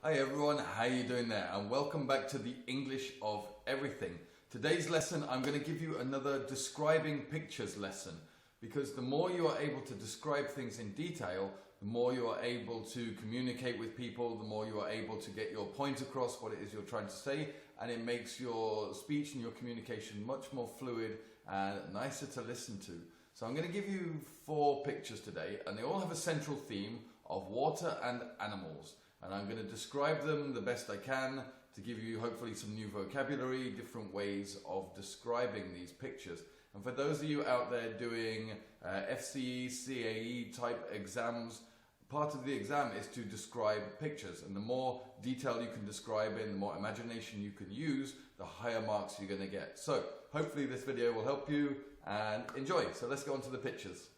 Hi everyone, how you doing there? And welcome back to the English of Everything. Today's lesson, I'm going to give you another describing pictures lesson, because the more you are able to describe things in detail, the more you are able to communicate with people, the more you are able to get your point across, what it is you're trying to say, and it makes your speech and your communication much more fluid and nicer to listen to. So I'm going to give you 4 pictures today, and they all have a central theme of water and animals. And I'm going to describe them the best I can to give you hopefully some new vocabulary, different ways of describing these pictures. And for those of you out there doing FCE, CAE type exams, part of the exam is to describe pictures. And the more detail you can describe in, the more imagination you can use, the higher marks you're going to get. So hopefully this video will help you and enjoy. So let's go on to the pictures.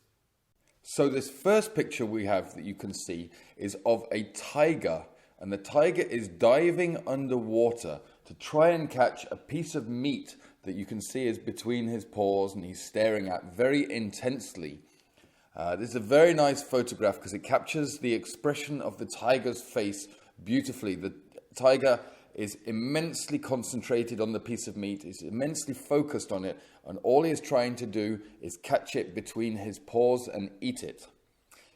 So this first picture we have that you can see is of a tiger, and the tiger is diving underwater to try and catch a piece of meat that you can see is between his paws and he's staring at very intensely. This is a very nice photograph because it captures the expression of the tiger's face beautifully. The tiger is immensely concentrated on the piece of meat, is immensely focused on it, and all he is trying to do is catch it between his paws and eat it.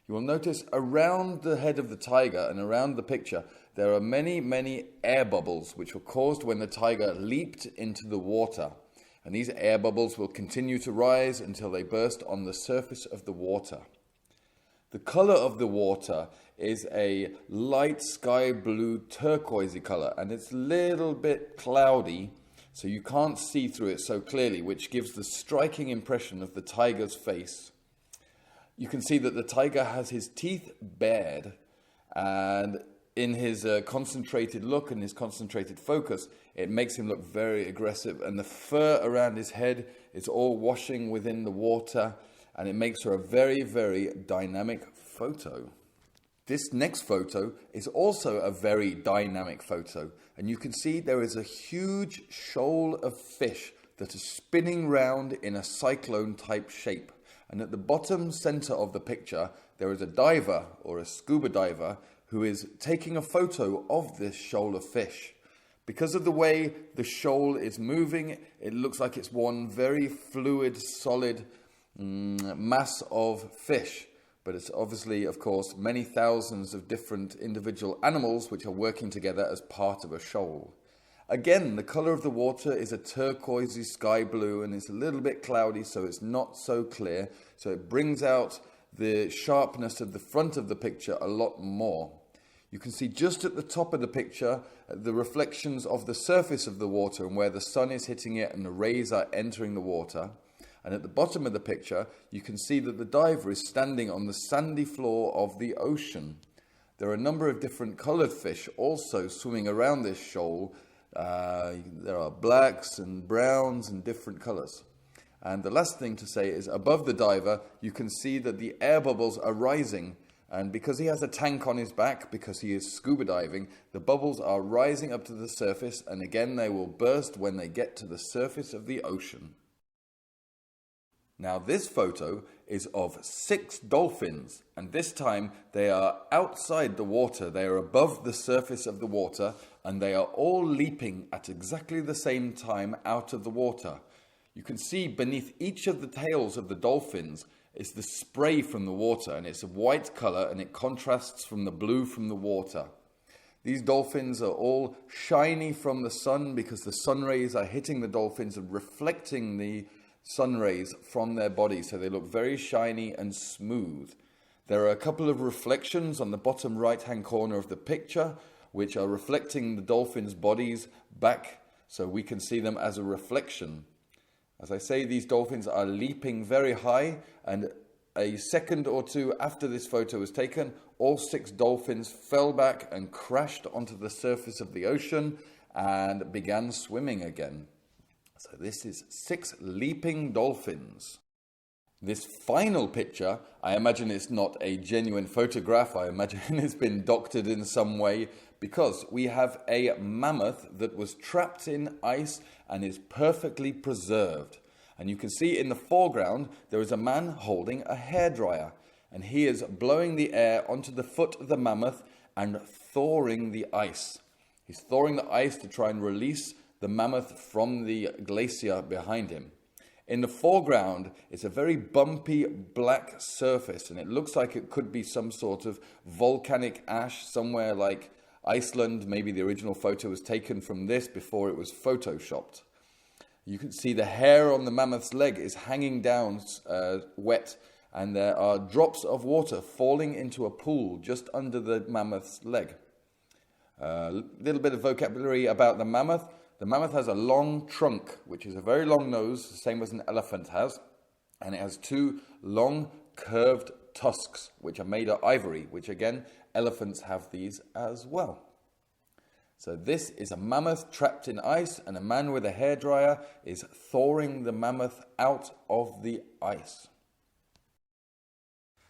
You will notice around the head of the tiger and around the picture there are many air bubbles which were caused when the tiger leaped into the water, and these air bubbles will continue to rise until they burst on the surface of the water. The color of the water is a light sky blue turquoisey color, and it's a little bit cloudy, so you can't see through it so clearly, which gives the striking impression of the tiger's face. You can see that the tiger has his teeth bared, and in his concentrated look and his concentrated focus, it makes him look very aggressive, and the fur around his head is all washing within the water, and it makes for a very dynamic photo. This next photo is also a very dynamic photo, and you can see there is a huge shoal of fish that is spinning round in a cyclone type shape. And at the bottom center of the picture, there is a diver or a scuba diver who is taking a photo of this shoal of fish. Because of the way the shoal is moving, it looks like it's one very fluid, solid mass of fish. But it's obviously, of course, many thousands of different individual animals which are working together as part of a shoal. Again, the color of the water is a turquoisey sky blue, and it's a little bit cloudy, so it's not so clear. So it brings out the sharpness of the front of the picture a lot more. You can see just at the top of the picture the reflections of the surface of the water and where the sun is hitting it and the rays are entering the water. And at the bottom of the picture, you can see that the diver is standing on the sandy floor of the ocean. There are a number of different colored fish also swimming around this shoal. There are blacks and browns and different colors. And the last thing to say is above the diver, you can see that the air bubbles are rising. And because he has a tank on his back, because he is scuba diving, the bubbles are rising up to the surface. And again, they will burst when they get to the surface of the ocean. Now this photo is of 6 dolphins, and this time they are outside the water. They are above the surface of the water, and they are all leaping at exactly the same time out of the water. You can see beneath each of the tails of the dolphins is the spray from the water, and it's a white color, and it contrasts from the blue from the water. These dolphins are all shiny from the sun because the sun rays are hitting the dolphins and reflecting the sun rays from their bodies, so they look very shiny and smooth. There are a couple of reflections on the bottom right hand corner of the picture which are reflecting the dolphins' bodies back, so we can see them as a reflection. As I say, these dolphins are leaping very high, and a second or two after this photo was taken, all 6 dolphins fell back and crashed onto the surface of the ocean and began swimming again. So this is 6 leaping dolphins. This final picture, I imagine it's not a genuine photograph. I imagine it's been doctored in some way, because we have a mammoth that was trapped in ice and is perfectly preserved. And you can see in the foreground there is a man holding a hairdryer, and he is blowing the air onto the foot of the mammoth, and thawing the ice. He's thawing the ice to try and release the mammoth from the glacier behind him. In the foreground, it's a very bumpy black surface, and it looks like it could be some sort of volcanic ash somewhere like Iceland. Maybe the original photo was taken from this before it was photoshopped. You can see the hair on the mammoth's leg is hanging down wet, and there are drops of water falling into a pool just under the mammoth's leg. A little bit of vocabulary about the mammoth. The mammoth has a long trunk, which is a very long nose, the same as an elephant has, and it has two long curved tusks, which are made of ivory, which again, elephants have these as well. So this is a mammoth trapped in ice, and a man with a hairdryer is thawing the mammoth out of the ice.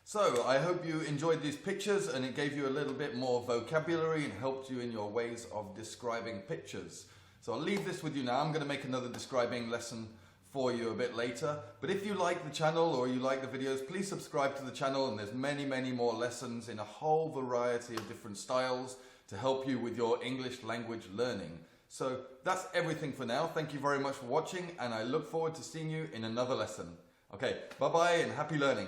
So I hope you enjoyed these pictures and it gave you a little bit more vocabulary and helped you in your ways of describing pictures. So I'll leave this with you now. I'm going to make another describing lesson for you a bit later. But if you like the channel or you like the videos, please subscribe to the channel, and there's many more lessons in a whole variety of different styles to help you with your English language learning. So that's everything for now. Thank you very much for watching, and I look forward to seeing you in another lesson. Okay, bye-bye and happy learning.